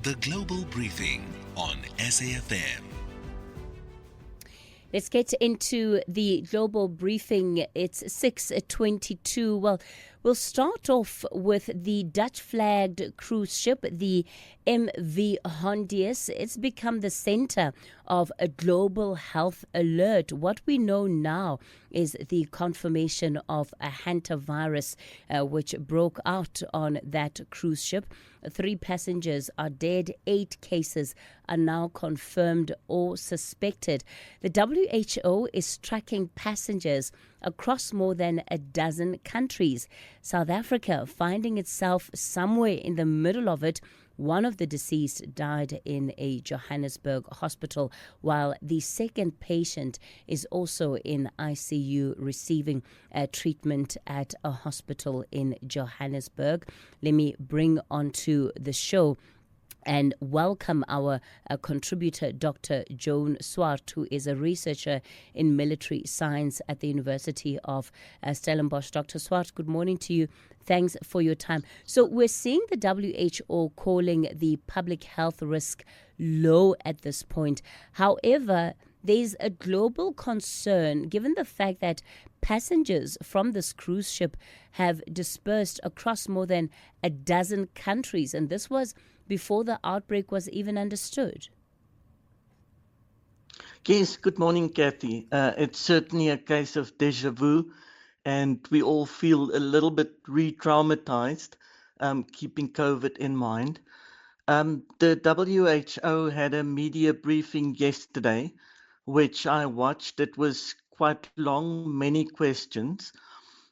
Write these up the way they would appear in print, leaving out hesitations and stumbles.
The Global Briefing on SAfm. Let's get into the global briefing. It's 6:22. Well, we'll start off with the Dutch-flagged cruise ship, the MV Hondius. It's become the center of a global health alert. What we know now is the confirmation of a Hantavirus, which broke out on that cruise ship. 3 passengers are dead. 8 cases are now confirmed or suspected. The WHO is tracking passengers across more than a dozen countries. South Africa finding itself somewhere in the middle of it. One of the deceased died in a Johannesburg hospital, while the second patient is also in ICU receiving treatment at a hospital in Johannesburg. Let me bring onto the show and welcome our contributor, Dr. Joan Swart, who is a researcher in military science at the University of Stellenbosch. Dr. Swart, good morning to you. Thanks for your time. So we're seeing the WHO calling the public health risk low at this point. However, there's a global concern given the fact that passengers from this cruise ship have dispersed across more than a dozen countries, and this was before the outbreak was even understood. Yes, good morning, Kathy. It's certainly a case of déjà vu, and we all feel a little bit re-traumatized, keeping COVID in mind. The WHO had a media briefing yesterday, which I watched. It was quite long, many questions.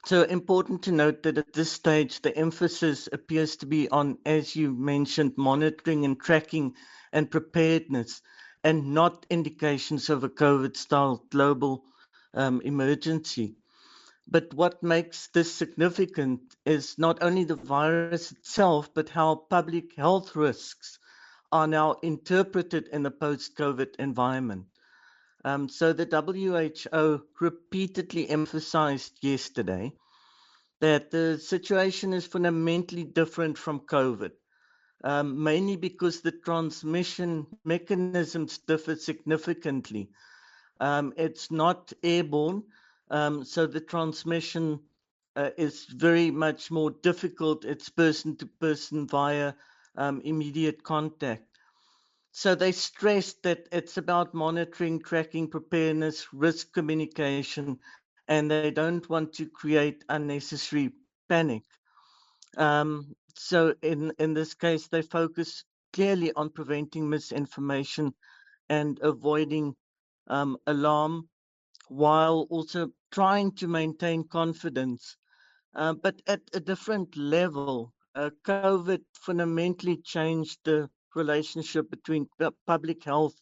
So important to note that at this stage, the emphasis appears to be on, as you mentioned, monitoring and tracking and preparedness, and not indications of a COVID-style global emergency. But what makes this significant is not only the virus itself, but how public health risks are now interpreted in the post-COVID environment. So the WHO repeatedly emphasized yesterday that the situation is fundamentally different from COVID, mainly because the transmission mechanisms differ significantly. It's not airborne, so the transmission is very much more difficult. It's person to person via immediate contact. So they stressed that it's about monitoring, tracking, preparedness, risk communication, and they don't want to create unnecessary panic. So in this case, they focus clearly on preventing misinformation and avoiding alarm, while also trying to maintain confidence. But at a different level, COVID fundamentally changed the relationship between public health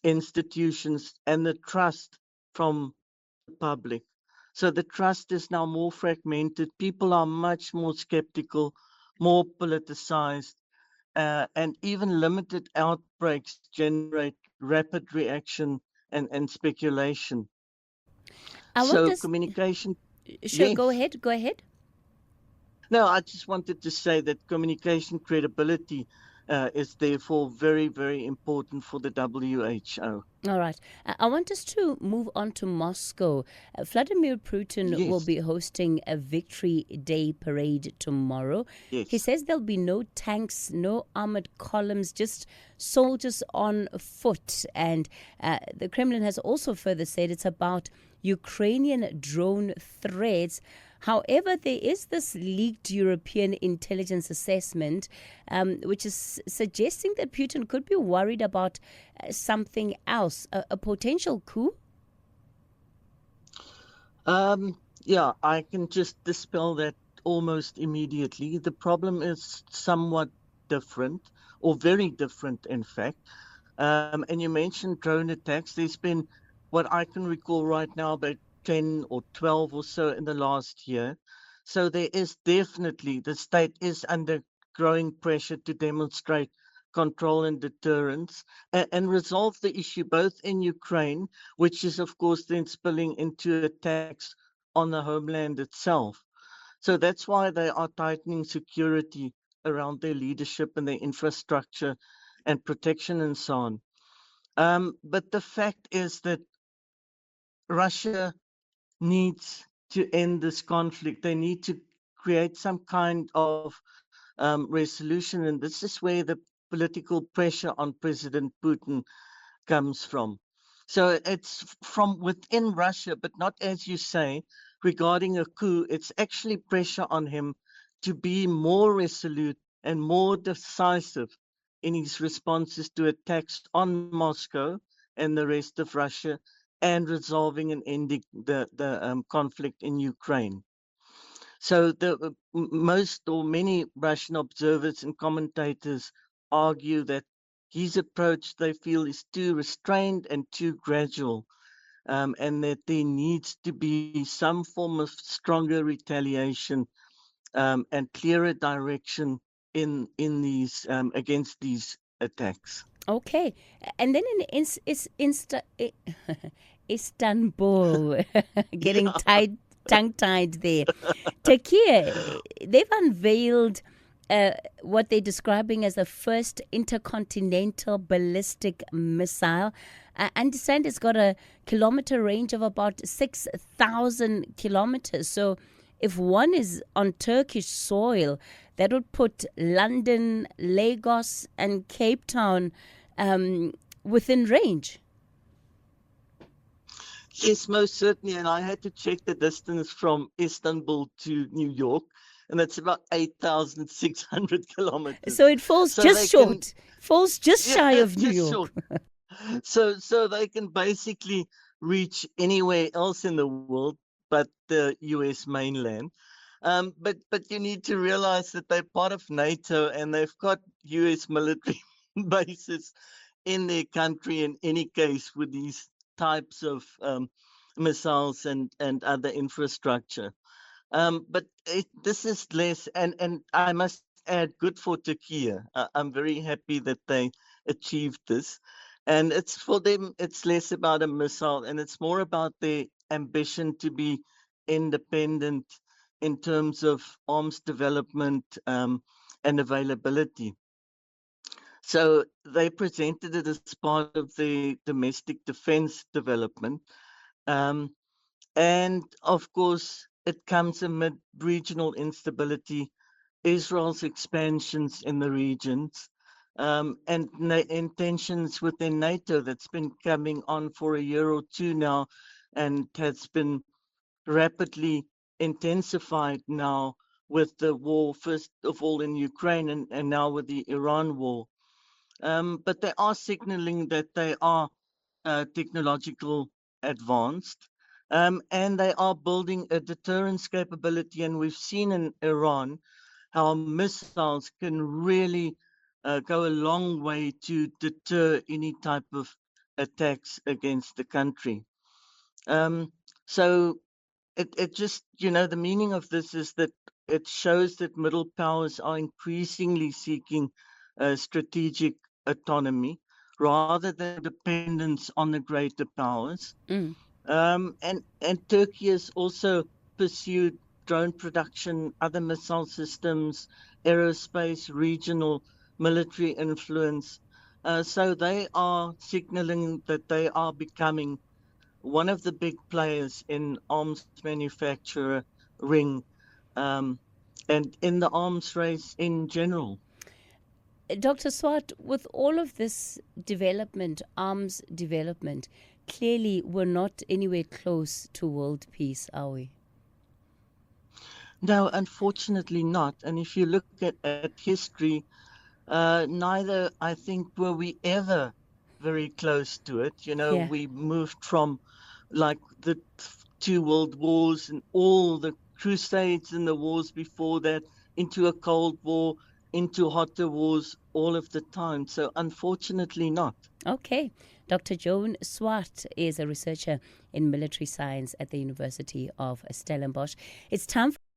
institutions and the trust from the public. So the trust is now more fragmented. People are much more skeptical, more politicized, and even limited outbreaks generate rapid reaction and speculation. I So wonder. communication, Sure, yes. go ahead. No, I just wanted to say that communication credibility is therefore very, very important for the WHO. All right. I want us to move on to Moscow. Vladimir Putin will Yes, be hosting a Victory Day parade tomorrow. He yes. says there'll be no tanks, no armored columns, just soldiers on foot. And the Kremlin has also further said it's about Ukrainian drone threats. However, there is this leaked European intelligence assessment, which is suggesting that Putin could be worried about something else, a potential coup. Yeah, I can just dispel that almost immediately. The problem is somewhat different, or very different, in fact. And you mentioned drone attacks. There's been, what I can recall right now, about 10 or 12 or so in the last year. So there is definitely, the state is under growing pressure to demonstrate control and deterrence and resolve the issue both in Ukraine, which is, of course, then spilling into attacks on the homeland itself. So that's why they are tightening security around their leadership and their infrastructure and protection and so on. But the fact is that Russia needs to end this conflict. They need to create some kind of resolution, and this is where the political pressure on President Putin comes from. So it's from within Russia, but not, as you say, regarding a coup. It's actually pressure on him to be more resolute and more decisive in his responses to attacks on Moscow and the rest of Russia, and resolving and ending the conflict in Ukraine. So most or many Russian observers and commentators argue that his approach, they feel, is too restrained and too gradual, and that there needs to be some form of stronger retaliation and clearer direction in these against these attacks. Okay. And then in Istanbul, getting tongue-tied there. Turkey, they've unveiled what they're describing as the first intercontinental ballistic missile. I understand it's got a kilometer range of about 6,000 kilometers. So if one is on Turkish soil, that would put London, Lagos, and Cape Town within range. Yes, most certainly. And I had to check the distance from Istanbul to New York, and that's about 8,600 kilometers. So it falls So just they short, can, falls just shy yeah, of New just York. short. So they can basically reach anywhere else in the world but the US mainland. But you need to realize that they're part of NATO and they've got US military bases in their country in any case with these types of missiles and other infrastructure. But this is less, and I must add, good for Turkey. I'm very happy that they achieved this. And it's for them, it's less about a missile and it's more about their ambition to be independent in terms of arms development and availability. So they presented it as part of the domestic defense development. Um, and of course, it comes amid regional instability, Israel's expansions in the regions, and intentions within NATO that's been coming on for a year or two now and has been rapidly intensified now with the war, first of all in Ukraine and now with the Iran war. But they are signaling that they are technological advanced, and they are building a deterrence capability. And we've seen in Iran how missiles can really go a long way to deter any type of attacks against the country. Um, so it just, the meaning of this is that it shows that middle powers are increasingly seeking strategic autonomy rather than dependence on the greater powers. Mm. And Turkey has also pursued drone production, other missile systems, aerospace, regional military influence. So they are signaling that they are becoming one of the big players in arms manufacturer ring, um, and in the arms race in general. Dr. Swart, with all of this development, arms development, clearly we're not anywhere close to world peace, are we? No, unfortunately not. And if you look at history, neither, I think, were we ever very close to it. Yeah. We moved from like the two world wars and all the crusades and the wars before that into a cold war, into hotter wars all of the time. So unfortunately not. Okay. Dr. Joan Swart is a researcher in military science at the University of Stellenbosch. It's time for